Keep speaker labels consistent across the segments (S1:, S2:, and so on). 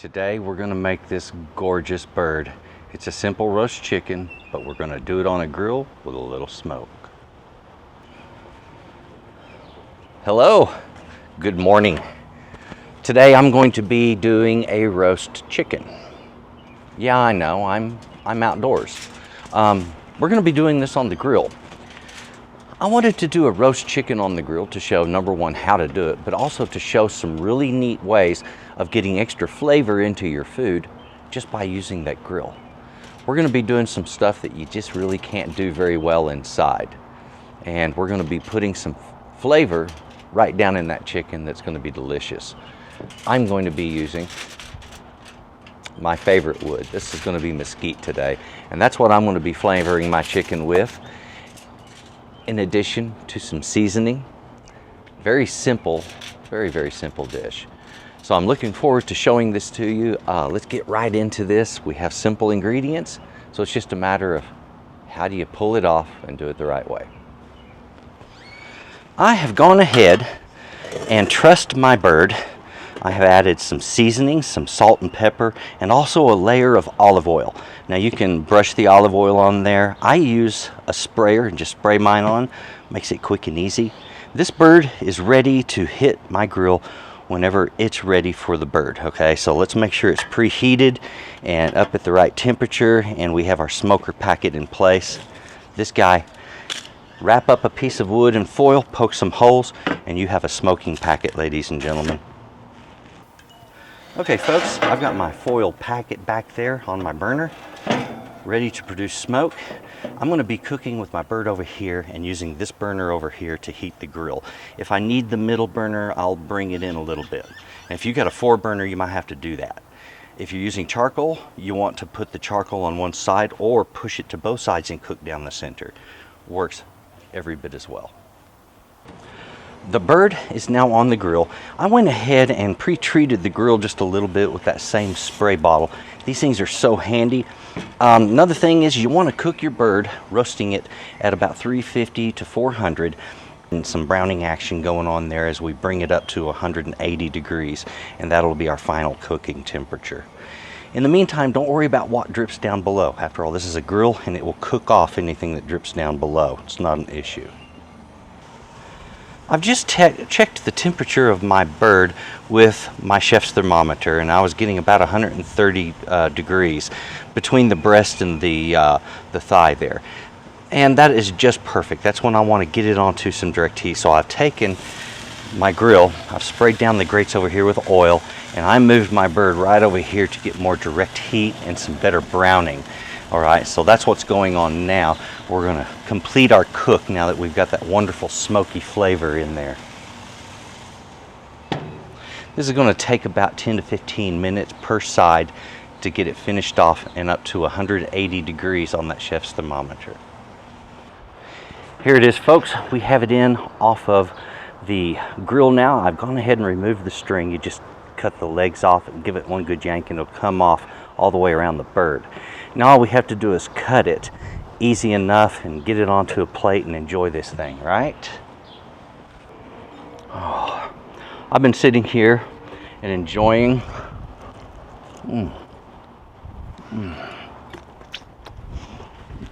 S1: Today we're going to make this gorgeous bird. It's a simple roast chicken, but we're going to do it on a grill with a little smoke. Hello, good morning. Today I'm going to be doing a roast chicken. Yeah, I know, I'm outdoors. We're going to be doing this on the grill. I wanted to do a roast chicken on the grill to show, number one, how to do it, but also to show some really neat ways of getting extra flavor into your food just by using that grill. We're going to be doing some stuff that you just really can't do very well inside. And we're going to be putting some flavor right down in that chicken that's going to be delicious. I'm going to be using my favorite wood. This is going to be mesquite today, and that's what I'm going to be flavoring my chicken with, in addition to some seasoning. Very simple, very simple dish. So I'm looking forward to showing this to you. Let's get right into this. We have simple ingredients, so it's just a matter of how do you pull it off and do it the right way. I have gone ahead and trussed my bird. I have added some seasoning, some salt and pepper, and also a layer of olive oil. Now you can brush the olive oil on there. I use a sprayer and just spray mine on. Makes it quick and easy. This bird is ready to hit my grill whenever it's ready for the bird. Okay, so let's make sure it's preheated and up at the right temperature, and we have our smoker packet in place. This guy, wrap up a piece of wood in foil, poke some holes, and you have a smoking packet, ladies and gentlemen. Okay folks, I've got my foil packet back there on my burner, ready to produce smoke. I'm going to be cooking with my bird over here and using this burner over here to heat the grill. If I need the middle burner, I'll bring it in a little bit. And if you've got a 4 burner, you might have to do that. If you're using charcoal, you want to put the charcoal on one side or push it to both sides and cook down the center. Works every bit as well. The bird is now on the grill. I went ahead and pre-treated the grill just a little bit with that same spray bottle. These things are so handy. Another thing is you want to cook your bird, roasting it at about 350 to 400, and some browning action going on there as we bring it up to 180 degrees, and that'll be our final cooking temperature. In the meantime, don't worry about what drips down below. After all, this is a grill and it will cook off anything that drips down below. It's not an issue. I've just checked the temperature of my bird with my chef's thermometer, and I was getting about 130 degrees between the breast and the thigh there. And that is just perfect. That's when I want to get it onto some direct heat. So I've taken my grill, I've sprayed down the grates over here with oil, and I moved my bird right over here to get more direct heat and some better browning. All right, so that's what's going on now. We're gonna complete our cook now that we've got that wonderful smoky flavor in there. This is gonna take about 10 to 15 minutes per side to get it finished off and up to 180 degrees on that chef's thermometer. Here it is, folks. We have it in off of the grill now. I've gone ahead and removed the string. You just cut the legs off and give it one good yank and it'll come off all the way around the bird. Now all we have to do is cut it easy enough and get it onto a plate and enjoy this thing, right? Oh, I've been sitting here and enjoying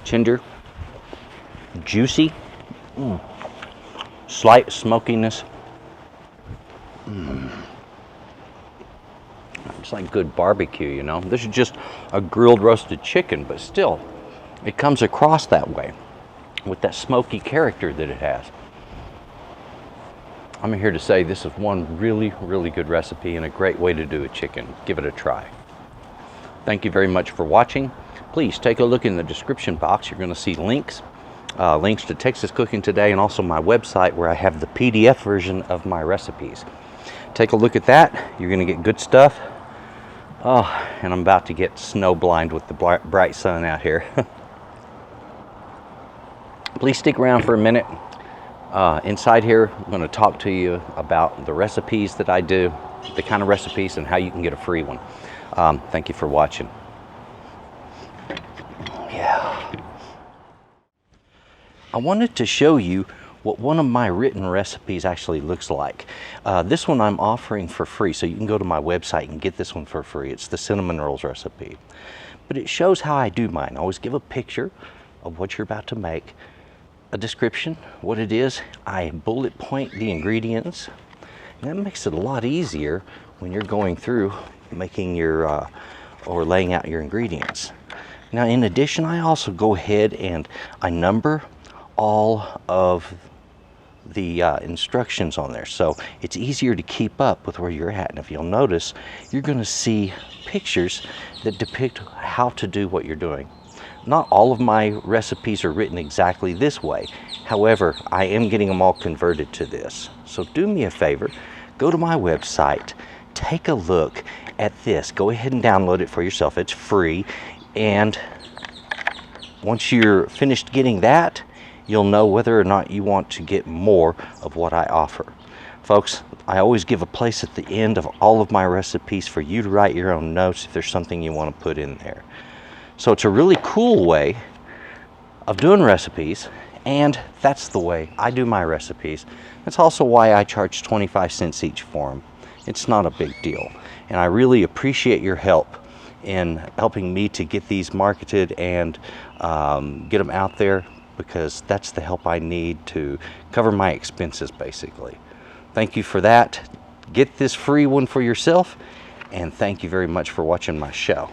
S1: tender, juicy, slight smokiness. It's like good barbecue, you know. This is just a grilled roasted chicken, but still, it comes across that way with that smoky character that it has. I'm here to say this is one really good recipe and a great way to do a chicken. Give it a try. Thank you very much for watching. Please take a look in the description box. You're going to see links to Texas Cooking Today and also my website where I have the PDF version of my recipes. Take a look at that. You're going to get good stuff. Oh, and I'm about to get snow blind with the bright sun out here. Please stick around for a minute. Inside here, I'm going to talk to you about the recipes that I do, the kind of recipes, and how you can get a free one. Thank you for watching. Yeah. I wanted to show you what one of my written recipes actually looks like. This one I'm offering for free, so you can go to my website and get this one for free. It's the cinnamon rolls recipe. But it shows how I do mine. I always give a picture of what you're about to make, a description, what it is. I bullet point the ingredients, and that makes it a lot easier when you're going through making your or laying out your ingredients. Now, in addition, I also go ahead and I number all of the instructions on there, so it's easier to keep up with where you're at. And if you'll notice, you're going to see pictures that depict how to do what you're doing. Not all of my recipes are written exactly this way. However, I am getting them all converted to this. So do me a favor, go to my website, take a look at this. Go ahead and download it for yourself. It's free. And once you're finished getting that, you'll know whether or not you want to get more of what I offer. Folks, I always give a place at the end of all of my recipes for you to write your own notes if there's something you want to put in there. So it's a really cool way of doing recipes, and that's the way I do my recipes. That's also why I charge 25 cents each for them. It's not a big deal, and I really appreciate your help in helping me to get these marketed and get them out there, because that's the help I need to cover my expenses, basically. Thank you for that. Get this free one for yourself, and thank you very much for watching my show.